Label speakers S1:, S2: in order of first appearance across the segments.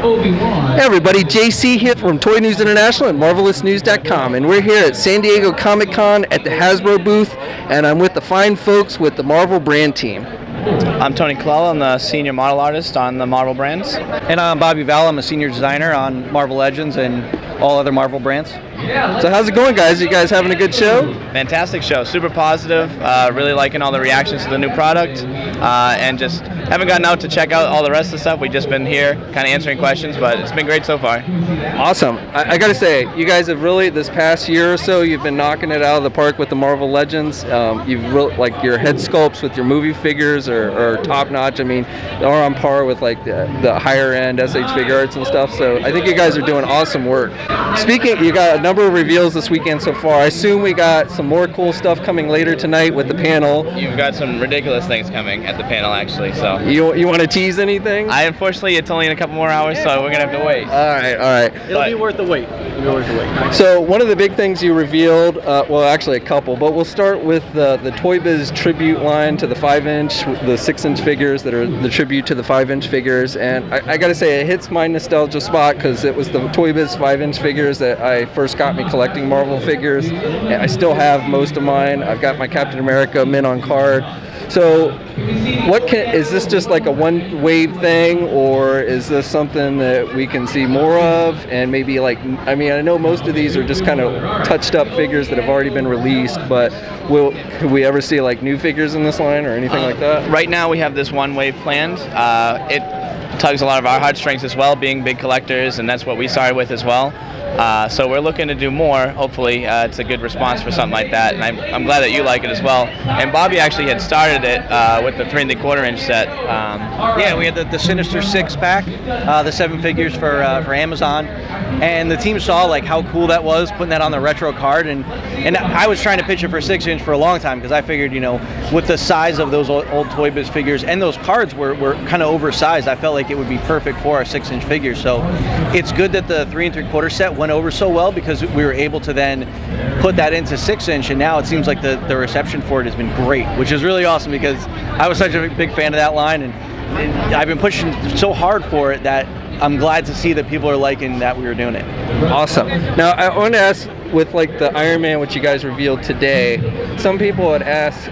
S1: Hey everybody, JC here from Toy News International and MarvelousNews.com, and we're here at San Diego Comic-Con at the Hasbro booth, and I'm with the fine folks with the Marvel brand team.
S2: I'm Tony Colella. I'm the senior model artist on the Marvel brands.
S3: And I'm Bobby Vala. I'm a senior designer on Marvel Legends and all other Marvel brands.
S1: So how's it going, guys? You guys having a good show?
S2: Fantastic show. Super positive. Really liking all the reactions to the new product. And just haven't gotten out to check out all the rest of the stuff. We've just been here kind of answering questions, but it's been great so far.
S1: Awesome. I got to say, you guys have really, this past year or so, you've been knocking it out of the park with the Marvel Legends. You've really, like, your head sculpts with your movie figures are top notch. I mean, are on par with like the higher end SH Figure Arts and stuff. So I think you guys are doing awesome work. Speaking, you got a number of reveals this weekend so far. I assume we got some more cool stuff coming later tonight with the panel.
S2: You've got some ridiculous things coming at the panel, actually. So
S1: you want to tease anything?
S2: Unfortunately, it's only in a couple more hours, so we're gonna have to wait.
S1: All right.
S3: It'll be worth the wait.
S1: So one of the big things you revealed, well, actually a couple, but we'll start with the Toy Biz tribute line to the 5-inch, the 6-inch figures that are the tribute to the 5-inch figures, and I gotta say it hits my nostalgia spot because it was the Toy Biz 5-inch figures that I first got me collecting Marvel figures, and I still have most of mine. I've got my Captain America mint on card. So is this just like a one wave thing, or is this something that we can see more of? And maybe, like, I mean, I know most of these are just kind of touched up figures that have already been released, but could we ever see like new figures in this line or anything like that?
S2: Right now we have this one wave planned. It tugs a lot of our heartstrings as well, being big collectors, and that's what we started with as well. So we're looking to do more. Hopefully it's a good response for something like that, and I'm glad that you like it as well. And Bobby actually had started it with the 3¼ set.
S3: Yeah, we had the Sinister 6-pack, the 7 figures for Amazon, and the team saw like how cool that was, putting that on the retro card, and I was trying to pitch it for 6-inch for a long time because I figured, you know, with the size of those old Toy Biz figures, and those cards were kind of oversized, I felt like it would be perfect for our 6-inch figures. So it's good that the 3¾ set went over so well because we were able to then put that into 6-inch, and now it seems like the reception for it has been great, which is really awesome because I was such a big fan of that line, and I've been pushing so hard for it that I'm glad to see that people are liking that we were doing it.
S1: Awesome. Now I want to ask, with like the Iron Man, which you guys revealed today, some people had asked,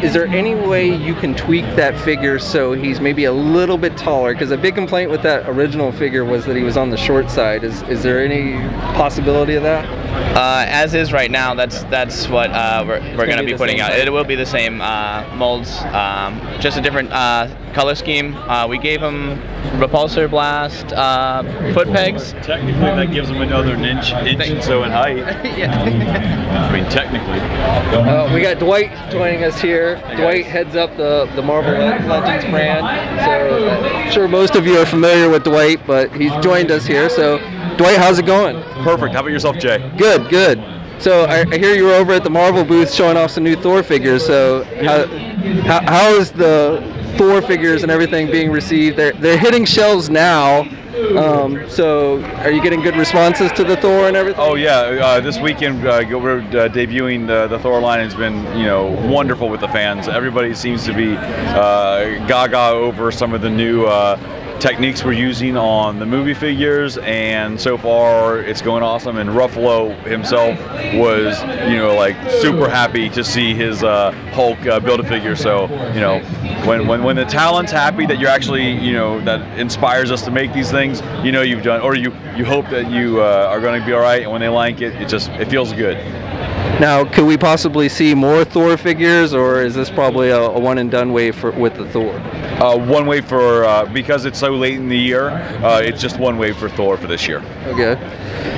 S1: is there any way you can tweak that figure so he's maybe a little bit taller? Because a big complaint with that original figure was that he was on the short side. Is there any possibility of that?
S2: As is right now, that's what we're going to be putting out. It will be the same molds, just a different color scheme. We gave him repulsor blast foot pegs.
S4: Technically, that gives him another inch and so in height.
S2: Yeah.
S4: I mean, technically.
S1: We got Dwight joining us here. Dwight heads up the Marvel Legends brand. So I'm sure most of you are familiar with Dwight, but he's joined us here. So Dwight, how's it going?
S4: Perfect. How about yourself, Jay?
S1: Good, good. So I hear you were over at the Marvel booth showing off some new Thor figures. So how is the Thor figures and everything being received? They're hitting shelves now. So are you getting good responses to the Thor and everything?
S4: Oh yeah, this weekend we're debuting the Thor line has been, you know, wonderful with the fans. Everybody seems to be gaga over some of the new techniques we're using on the movie figures, and so far it's going awesome. And Ruffalo himself was, you know, like super happy to see his Hulk Build-A-Figure. So, you know, when the talent's happy that you're actually, you know, that inspires us to make these things, you know, you've done, or you hope that you are going to be all right, and when they like it, it feels good.
S1: Now, could we possibly see more Thor figures, or is this probably a one and done wave with the Thor?
S4: One wave for, because it's so late in the year, it's just one wave for Thor for this year.
S1: Okay.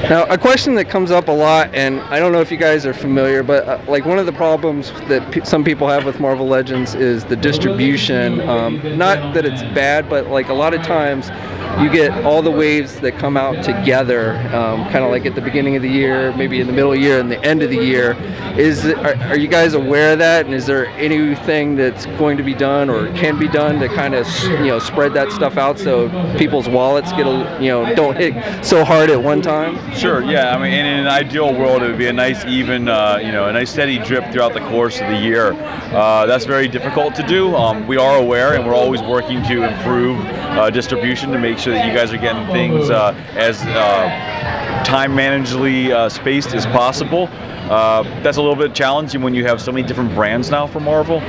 S1: Now, a question that comes up a lot, and I don't know if you guys are familiar, but like one of the problems that some people have with Marvel Legends is the distribution. Not that it's bad, but like a lot of times you get all the waves that come out together, kind of like at the beginning of the year, maybe in the middle of the year, and the end of the year. Are you guys aware of that? And is there anything that's going to be done or can be done to kind of, you know, spread that stuff out so people's wallets get don't hit so hard at one time?
S4: Sure. Yeah. I mean, in an ideal world, it would be a nice even, you know, a nice steady drip throughout the course of the year. That's very difficult to do. We are aware, and we're always working to improve distribution to make sure that you guys are getting things as time manageably spaced as possible. That's a little bit challenging when you have so many different brands now for Marvel.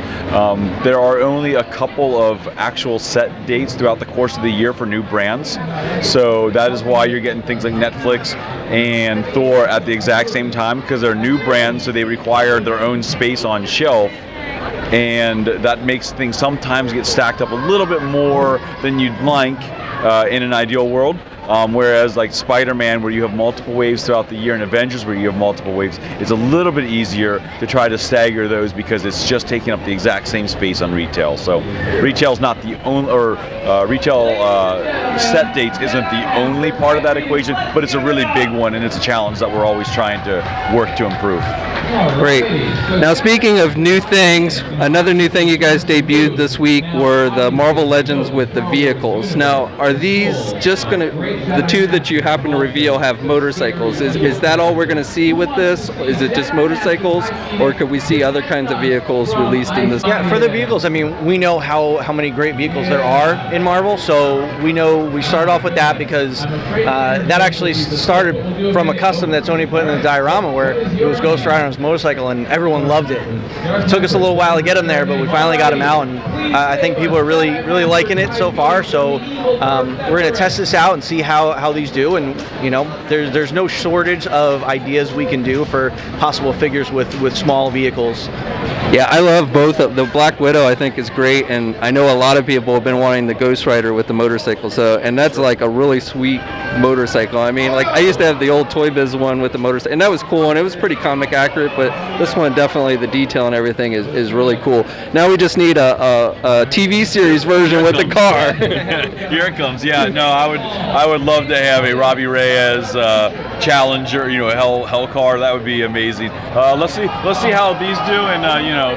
S4: There are only a couple of actual set dates throughout the course of the year for new brands. So that is why you're getting things like Netflix and Thor at the exact same time, because they're new brands, so they require their own space on shelf. And that makes things sometimes get stacked up a little bit more than you'd like in an ideal world. Whereas like Spider-Man, where you have multiple waves throughout the year, and Avengers, where you have multiple waves, it's a little bit easier to try to stagger those because it's just taking up the exact same space on retail. So retail's not the only, or retail set dates isn't the only part of that equation, but it's a really big one, and it's a challenge that we're always trying to work to improve.
S1: Great. Now, speaking of new things, another new thing you guys debuted this week were the Marvel Legends with the vehicles. Now, are these just going to, the two that you happen to reveal have motorcycles? Is that all we're going to see with this? Is it just motorcycles, or could we see other kinds of vehicles released in this?
S3: Yeah, for the vehicles, I mean, we know how many great vehicles there are in Marvel, so we know we start off with that because that actually started from a custom that's only put in the diorama, where it was Ghost Rider on his motorcycle, and everyone loved it. And it took us a little while to get him there, but we finally got him out, and I think people are really liking it so far. So we're going to test this out and see how these do, and you know, there's no shortage of ideas we can do for possible figures with small vehicles.
S1: Yeah, I love both. The Black Widow I think is great, and I know a lot of people have been wanting the Ghost Rider with the motorcycle. So, and that's like a really sweet motorcycle. I mean, like I used to have the old Toy Biz one with the motorcycle, and that was cool, and it was pretty comic accurate. But this one, definitely the detail and everything is really cool. Now we just need a TV series version with the car.
S4: Here it comes. Yeah, no, I would love to have a Robbie Reyes Challenger, you know, Hell car. That would be amazing. Let's see how these do, and you know,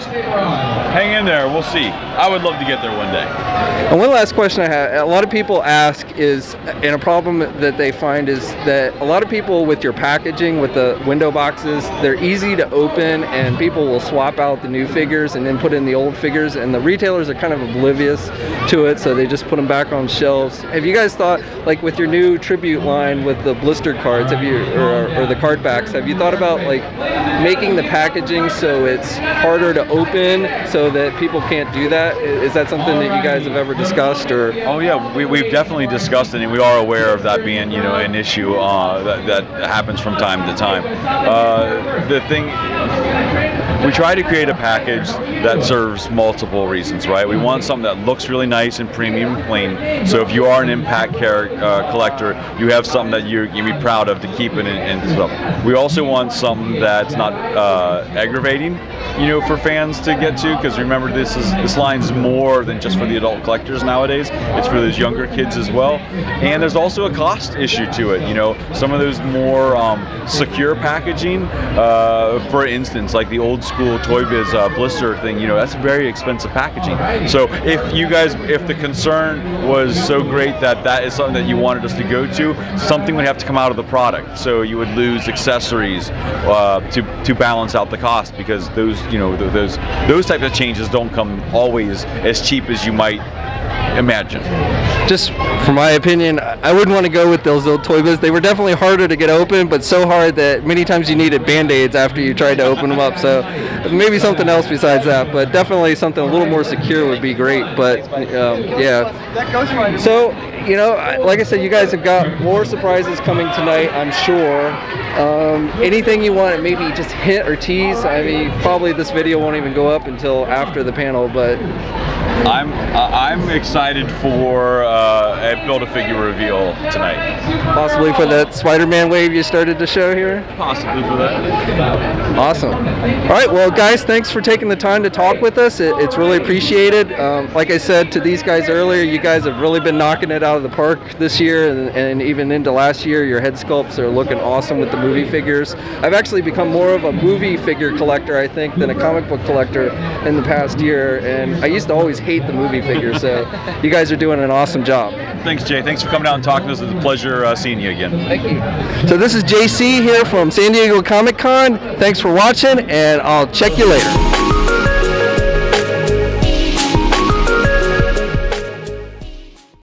S4: hang in there. We'll see. I would love to get there one day.
S1: And one last question I have, a lot of people ask is, and a problem that they find is that a lot of people with your packaging, with the window boxes, they're easy to open, and people will swap out the new figures and then put in the old figures, and the retailers are kind of oblivious to it, so they just put them back on shelves. Have you guys thought, like with your new tribute line with the blister cards, have you, or the card backs, have you thought about like making the packaging so it's harder to open so that people can't do that? Is that something that you guys have ever discussed? Or?
S4: Oh yeah, we've definitely discussed it, and we are aware of that being, you know, an issue that happens from time to time. The thing, we try to create a package that serves multiple reasons, right? We want something that looks really nice and premium and clean. So if you are an impact collector, you have something that you'll be proud of to keep it in stuff. We also want something that's not aggravating, you know, for fans to get to, because remember, this line is more than just for the adult collectors nowadays. It's for those younger kids as well. And there's also a cost issue to it. You know, some of those more secure packaging, for instance, like the old school Toy Biz blister thing, you know, that's very expensive packaging. So if the concern was so great that is something that you wanted us to go to, something would have to come out of the product. So you would lose accessories to balance out the cost, because those, you know, those types of changes don't come always as cheap as you might imagine.
S1: Just from my opinion, I wouldn't want to go with those old Toy Biz. They were definitely harder to get open, but so hard that many times you needed Band-Aids after you tried to open them up. So maybe something else besides that, but definitely something a little more secure would be great. But yeah. So, you know, like I said, you guys have got more surprises coming tonight, I'm sure. Anything you want to maybe just hint or tease? I mean, probably this video won't even go up until after the panel, but
S4: I'm excited for a Build-A-Figure reveal tonight.
S1: Possibly for that Spider-Man wave you started to show here?
S4: Possibly for that.
S1: Awesome. All right, well guys, thanks for taking the time to talk with us. It's really appreciated. Like I said to these guys earlier, you guys have really been knocking it out of the park this year, and even into last year. Your head sculpts are looking awesome with the movie figures. I've actually become more of a movie figure collector, I think, than a comic book collector in the past year, and I used to always hate the movie figures, so you guys are doing an awesome job.
S4: Thanks, Jay. Thanks for coming out and talking to us. It's a pleasure seeing you again.
S1: Thank you. So this is JC here from San Diego Comic Con. Thanks for watching, and I'll check you later.